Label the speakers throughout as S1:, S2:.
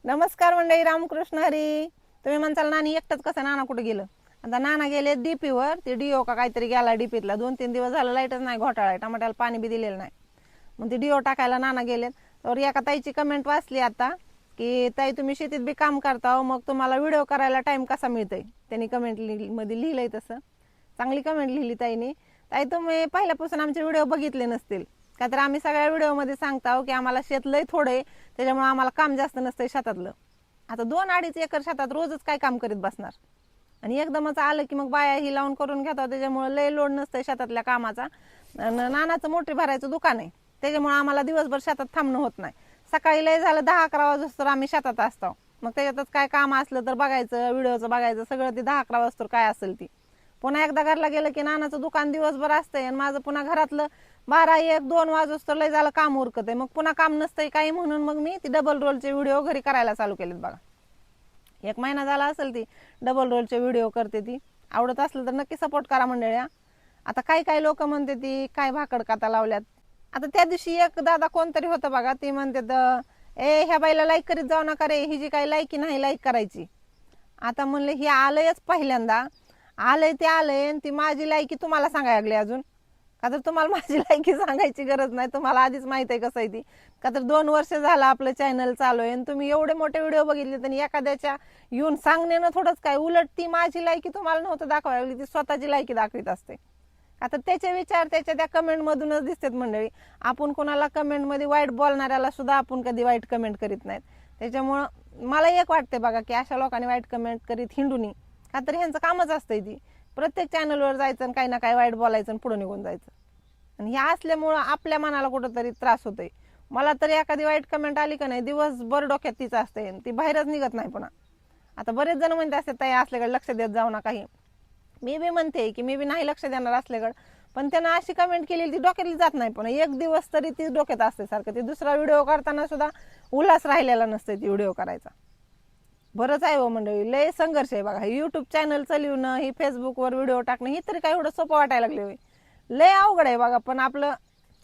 S1: नमस्कार मंडळी, रामकृष्ण हरी. तुम्ही म्हणताल नानी एकटंच कसं, नाना कुठे गेलं? आता नाना गेले डीपीवर. ते डीओ का काहीतरी गेला डीपीतला. 2-3 दिवस झालं लाईटच नाही, घोटाळा आहे. टमाट्याला पाणी बी दिलेलं नाही. मग ते डीओ टाकायला नाना गेलेत. तर एका ताईची कमेंट वाचली आता की ताई तुम्ही शेतीत बी काम करता, मग तुम्हाला व्हिडिओ करायला टाइम कसा मिळतोय? त्यांनी कमेंट मध्ये लिहिलंय. तसं चांगली कमेंट लिहिली ताईने. ताई तुम्ही पहिल्यापासून आमचे व्हिडिओ बघितले नसतील का, तर आम्ही सगळ्या व्हिडिओमध्ये सांगतो की आम्हाला शेत लय थोडं आहे, त्याच्यामुळे आम्हाला काम जास्त नसतंय शेतातलं. आता 2-2.5 एकर शेतात रोजच काय काम करीत बसणार, आणि एकदमच आलं की मग बाया ही लावून करून घेतात, त्याच्यामुळे लय लोड नसतंय शेतातल्या कामाचा. नानाचं मोटरी भरायचं दुकान आहे, त्याच्यामुळे आम्हाला दिवसभर शेतात थांबणं होत नाही. सकाळी लय झालं 10-11 वाजता आम्ही शेतात असतो. मग त्याच्यातच काय काम असलं तर बघायचं, व्हिडिओचं बघायचं सगळं. ते 10-11 वाजता काय असेल ती. पुन्हा एकदा घरला गेलं की नानाचं दुकान दिवसभर असतंय, आणि माझं पुन्हा घरातलं 12-1-2 वाजता लय झालं काम उरकत आहे. मग पुन्हा काम नसतंय काही, म्हणून मग मी ती डबल रोलचे व्हिडिओ घरी करायला चालू केलेत बघा. 1 महिना झाला असेल ती डबल रोलचे व्हिडिओ करते. ती आवडत असलं तर नक्की सपोर्ट करा मंडळी. आता काही लोक म्हणते ती काय भाकड काता लावल्यात. आता त्या दिवशी एक दादा कोणतरी होतं बघा, ती म्हणते ह्या बाईला लाईक करीत जाऊ नका रे, ही जी काही लाईकी नाही लाईक करायची. आता म्हणले ही आलंयच पहिल्यांदा, आलंय ते आलंय, ती माझी लायकी तुम्हाला सांगायला लागली अजून का? तर तुम्हाला माझी लायकी सांगायची गरज नाही, तुम्हाला आधीच माहित आहे कसं आहे ती. का तर 2 वर्ष झालं आपलं चॅनल चालू आहे, आणि तुम्ही एवढे मोठे व्हिडिओ बघितले, तर एखाद्याच्या येऊन सांगण्यानं थोडंच काय, उलट ती माझी लायकी तुम्हाला नव्हतं दाखवायला लागली, ती स्वतःची लायकी दाखवित असते. आता त्याचे विचार त्याच्या त्या कमेंट मधूनच दिसतात मंडळी. आपण कोणाला कमेंट मध्ये वाईट बोलणाऱ्याला सुद्धा आपण कधी वाईट कमेंट करीत नाहीत. त्याच्यामुळं मला एक वाटते बघा की अशा लोकांनी वाईट कमेंट करीत हिंडू नये. का तर ह्यांचं कामच असतंय ती प्रत्येक चॅनलवर जायचं आणि काही ना काही वाईट बोलायचं आणि पुढे निघून जायचं. आणि हे असल्यामुळं आपल्या मनाला कुठंतरी त्रास होतोय. मला तरी एखादी वाईट कमेंट आली का नाही, दिवसभर डोक्यात तीच असते, ती बाहेरच निघत नाही पुन्हा. आता बरेच जण म्हणते असते ताई असल्याकडे लक्ष देत जाऊ नका. मी बी म्हणते की मी बी नाही लक्ष देणार असल्याकडे, पण त्यांना अशी कमेंट केलेली ती डोक्यातली जात नाही. पण एक दिवस तरी ती डोक्यात असते सारखं. ती दुसरा व्हिडिओ करताना सुद्धा उल्हास राहिलेला नसते ती व्हिडिओ करायचा. बरंच आहे हो मंडळी, लय संघर्ष आहे बघा. युट्यूब चॅनल चालवणं, ही फेसबुकवर व्हिडिओ टाकणं, ही तरी काय एवढं सोपं वाटायला लागले, लय अवघड आहे बघा. पण आपलं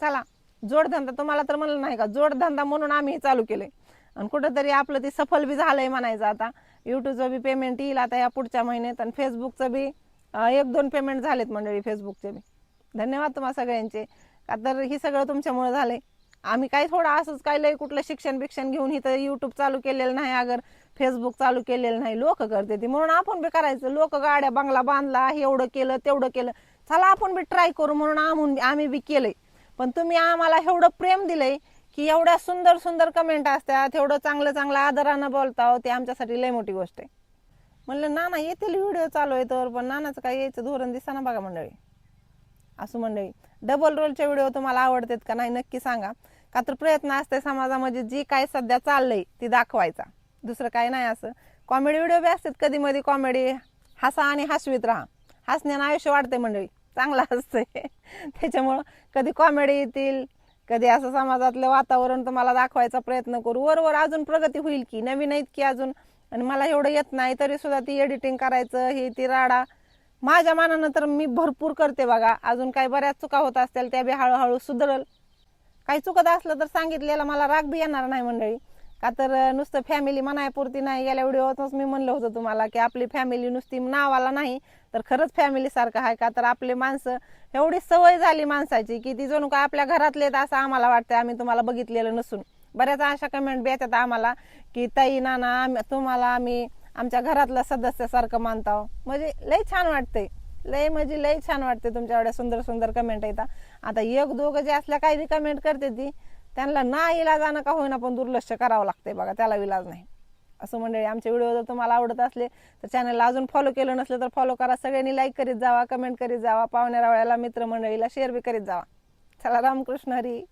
S1: चला जोडधंदा, तुम्हाला तर म्हणलं नाही का जोडधंदा म्हणून आम्ही चालू केलंय, आणि कुठंतरी आपलं ते सफल बी झालंय म्हणायचं. आता युट्यूबचं बी पेमेंट येईल आता या पुढच्या महिन्यात, आणि फेसबुकचं बी 1-2 पेमेंट झालेत मंडळी फेसबुकचे बी. धन्यवाद तुम्हाला सगळ्यांचे. का तर ही सगळं तुमच्यामुळे झालंय. आम्ही काही थोडं असंच काय लय कुठलं शिक्षण घेऊन इथं युट्यूब चालू केलेलं नाही, अगर फेसबुक चालू केलेलं नाही. लोक करते ती म्हणून आपण बी करायचं. लोक गाड्या बंगला बांधला, एवढं केलं तेवढं केलं, चला आपण बी ट्राय करू म्हणून आम्ही बी केलंय. पण तुम्ही आम्हाला एवढं प्रेम दिलंय की एवढ्या सुंदर कमेंट असतात, एवढं चांगलं आदरानं बोलता, ते आमच्यासाठी लय मोठी गोष्ट आहे. म्हणलं नाना येतील व्हिडिओ चालू आहे तर, पण नानाचं काय यायचं धोरण दिसना बघा मंडळी. असं मंडळी, डबल रोलचे व्हिडिओ तुम्हाला आवडतात का नाही नक्की सांगा. का तर प्रयत्न असते समाजामध्ये जी काय सध्या चाललंय ती दाखवायचा, दुसरं काय नाही. असं कॉमेडी व्हिडिओ बी असतात कधी मध्ये, कॉमेडी हसा आणि हसवीत राहा. हसण्यानं आयुष्य वाढते मंडळी, चांगलं असतंय. त्याच्यामुळं कधी कॉमेडी येतील, कधी असं समाजातलं वातावरण तुम्हाला दाखवायचा प्रयत्न करू. वर अजून प्रगती होईल की, नवीन आहेत की अजून, आणि मला एवढं येत नाही तरी सुद्धा ती एडिटिंग करायचं हे ती राडा माझ्या मानानं तर मी भरपूर करते बघा. अजून काही बऱ्याच चुका होत असतील त्या बी हळूहळू सुधरल. काही चुकत असलं तर सांगितलेलं मला राग बी येणार नाही मंडळी. का तर नुसतं फॅमिली म्हणायपुरती नाही. गेल्या व्हिडिओतच मी म्हणलं होतं तुम्हाला की आपली फॅमिली नुसती नावाला नाही तर खरंच फॅमिली सारखं आहे. का तर आपले माणसं एवढी सवय झाली माणसाची की ती जणू काय आपल्या घरातले, असं आम्हाला वाटतं. आम्ही तुम्हाला बघितलेलं नसून बऱ्याच अशा कमेंट बी येतात आम्हाला की ताई नाना तुम्हाला आम्ही आमच्या घरातल्या सदस्यासारखं मानताव. म्हणजे लय छान वाटतंय, लय छान वाटते तुमच्या एवढ्या सुंदर कमेंट येतात. आता 1-2 जे असल्या काही कमेंट करते ती, त्यांना ना इलाजानं का होईना पण दुर्लक्ष करावं लागतंय बघा, त्याला इलाज नाही. असं मंडळी, आमचे व्हिडिओ जर तुम्हाला आवडत असले तर चॅनलला अजून फॉलो केलं नसलं तर फॉलो करा. सगळ्यांनी लाईक करीत जावा, कमेंट करीत जावा, पाहुण्या रावळ्याला मित्रमंडळीला शेअर बी करीत जावा. चला रामकृष्ण हरी.